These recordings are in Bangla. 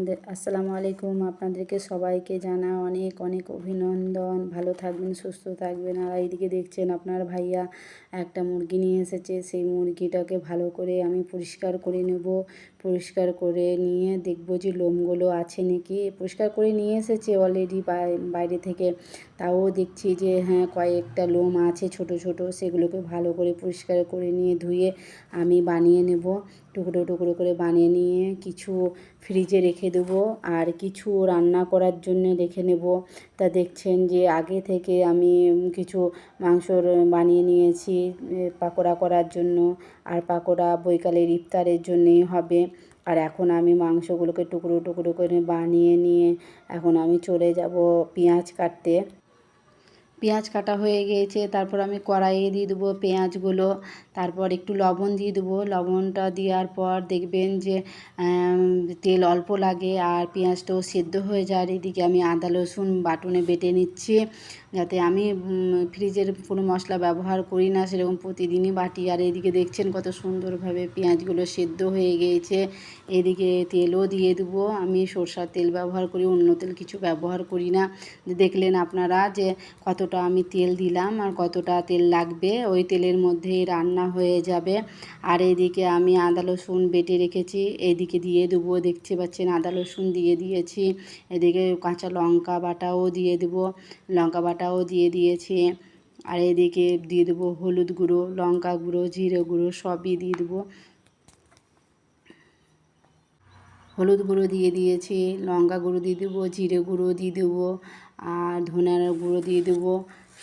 আসসালামু আলাইকুম। আপনাদেরকে সবাইকে জানা অনেক অনেক অভিনন্দন। ভালো থাকবেন, সুস্থ থাকবেন। আর এইদিকে দেখছেন আপনার ভাইয়া একটা মুরগি নিয়ে এসেছে। সেই মুরগিটাকে ভালো করে আমি পরিষ্কার করে নেব। পরিষ্কার করে নিয়ে দেখব যে লোমগুলো আছে নাকি। পরিষ্কার করে নিয়ে এসেছে অলরেডি বাইরে থেকে। তাও দেখছি যে হ্যাঁ, কয়েকটা লোম আছে ছোট ছোট। সেগুলোকে ভালো করে পরিষ্কার করে নিয়ে ধুয়ে আমি বানিয়ে নেব। টুকরো টুকরো করে বানিয়ে নিয়ে কিছু ফ্রিজে রেখে দেবো আর কিছু রান্না করার জন্য রেখে নেব। তা দেখছেন যে আগে থেকে আমি কিছু মাংসর বানিয়ে নিয়েছি পাকোড়া করার জন্য। আর পাকোড়া বৈকালের ইফতারের জন্যেই হবে। আর এখন আমি মাংসগুলোকে টুকরো টুকরো করে বানিয়ে নিয়ে এখন আমি চলে যাব পেঁয়াজ কাটতে। পেঁয়াজ কাটা হয়ে গিয়েছে, তারপর আমি কড়াইয়ে দিয়ে দেবো পেঁয়াজগুলো। তারপর একটু লবণ দিয়ে দেবো। লবণটা দেওয়ার পর দেখবেন যে তেল অল্প লাগে আর পেঁয়াজটাও সেদ্ধ হয়ে যায়। আর এদিকে আমি আদা রসুন বাটনে বেটে নিচ্ছি, যাতে আমি ফ্রিজের কোনো মশলা ব্যবহার করি না, সেরকম প্রতিদিনই বাটি। আর এদিকে দেখছেন কত সুন্দরভাবে পেঁয়াজগুলো সেদ্ধ হয়ে গিয়েছে। এদিকে তেলও দিয়ে দেবো। আমি সরষার তেল ব্যবহার করি, অন্য তেল কিছু ব্যবহার করি না। দেখলেন আপনারা যে কতটা আমি তেল দিলাম আর কতটা তেল লাগবে, ওই তেলের মধ্যেই রান্না হয়ে যাবে। আর এদিকে আমি আদা রসুন বেটে রেখেছি, এদিকে দিয়ে দেবো। দেখতে পাচ্ছেন আদা রসুন দিয়ে দিয়েছি। এদিকে কাঁচা লঙ্কা বাটাও দিয়ে দেবো, লঙ্কা বাটাও দিয়ে দিয়েছি। আর এদিকে দিয়ে দেবো হলুদ গুঁড়ো, লঙ্কা গুঁড়ো, জিরে গুঁড়ো সবই দিয়ে দেবো। হলুদ গুঁড়ো দিয়ে দিয়েছি, লঙ্কা গুঁড়ো দিয়ে দেবো, জিরে গুঁড়ো দিয়ে দেবো, আর ধনের গুঁড়ো দিয়ে দেবো।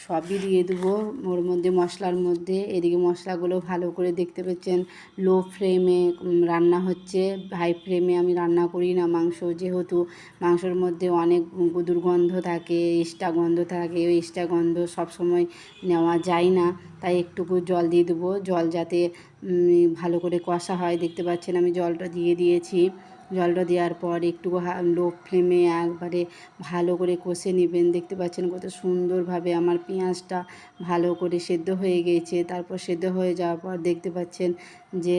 সবই দিয়ে দেবো ওর মধ্যে, মশলার মধ্যে। এদিকে মশলাগুলো ভালো করে দেখতে পাচ্ছেন লো ফ্লেমে রান্না হচ্ছে। হাই ফ্লেমে আমি রান্না করি না মাংস, যেহেতু মাংসর মধ্যে অনেক দুর্গন্ধ থাকে, এক্সট্রা গন্ধ থাকে। ওই এক্সট্রা গন্ধ সবসময় নেওয়া যায় না, তাই একটুকু জল দিয়ে দেবো, জল যাতে ভালো করে কষা হয়। দেখতে পাচ্ছেন আমি জলটা দিয়ে দিয়েছি। জলটা দেওয়ার পর একটু লো ফ্লেমে একবারে ভালো করে কষে নেবেন। দেখতে পাচ্ছেন কত সুন্দরভাবে আমার পেঁয়াজটা ভালো করে সেদ্ধ হয়ে গিয়েছে। তারপর সেদ্ধ হয়ে যাওয়ার পর দেখতে পাচ্ছেন যে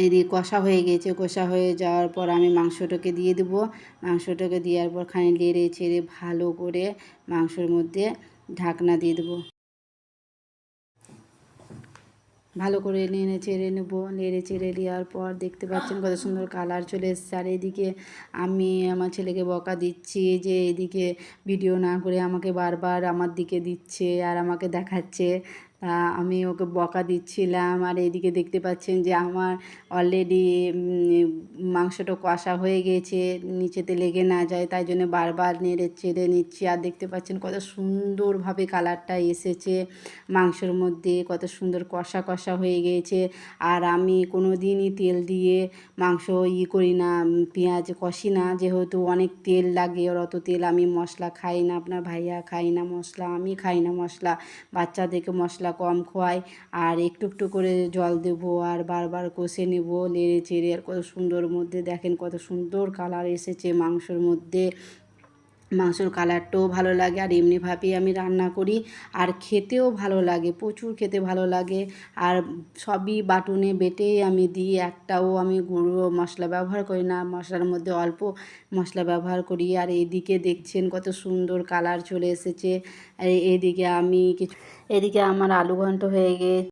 এদিকে কষা হয়ে গিয়েছে। কষা হয়ে যাওয়ার পর আমি মাংসটাকে দিয়ে দেবো। মাংসটাকে দেওয়ার পর খানিক নেড়ে চেড়ে ভালো করে মাংসর মধ্যে ঢাকনা দিয়ে দেবো। ভালো করে নেড়ে চেড়ে নেবো। নেড়ে চেড়ে নেওয়ার পর দেখতে পাচ্ছেন কত সুন্দর কালার চলে এসছে। আর এদিকে আমি আমার ছেলেকে বকা দিচ্ছি যে এদিকে ভিডিও না করে আমাকে বারবার আমার দিকে দিচ্ছে আর আমাকে দেখাচ্ছে। তা আমি ওকে বকা দিচ্ছিলাম। আর এইদিকে দেখতে পাচ্ছেন যে আমার অলরেডি মাংসটা কষা হয়ে গিয়েছে, নিচেতে লেগে না যায়, তাই জন্য বারবার নেড়ে চেড়ে নিচ্ছি। আর দেখতে পাচ্ছেন কত সুন্দরভাবে কালারটা এসেছে মাংসের মধ্যে, কত সুন্দর কষা কষা হয়ে গিয়েছে। আর আমি কোনো দিনই তেল দিয়ে মাংস করি না, পেঁয়াজ কষি না, যেহেতু অনেক তেল লাগে। আর অত তেল আমি মশলা খাই না, আপনার ভাইয়া খাই না মশলা, আমি খাই না মশলা। বাচ্চাদেরকে মশলা কম খোয়াই। আর একটু একটু করে জল দেবো আর বারবার কষে নেব নেড়ে চেড়ে। আর কত সুন্দর মধ্যে দেখেন কত সুন্দর কালার এসেছে মাংসর মধ্যে। মাংসর কালারটাও ভালো লাগে আর এমনিভাবেই আমি রান্না করি। আর খেতেও ভালো লাগে, প্রচুর খেতে ভালো লাগে। আর সবই বাটনে বেটেই আমি দিই, একটাও আমি গুঁড়ো মশলা ব্যবহার করি না। মশলার মধ্যে অল্প মশলা ব্যবহার করি। আর এদিকে দেখছেন কত সুন্দর কালার চলে এসেছে। এদিকে আমি এদিকে আমার আলু ঘন্ট হয়ে গিয়েছে।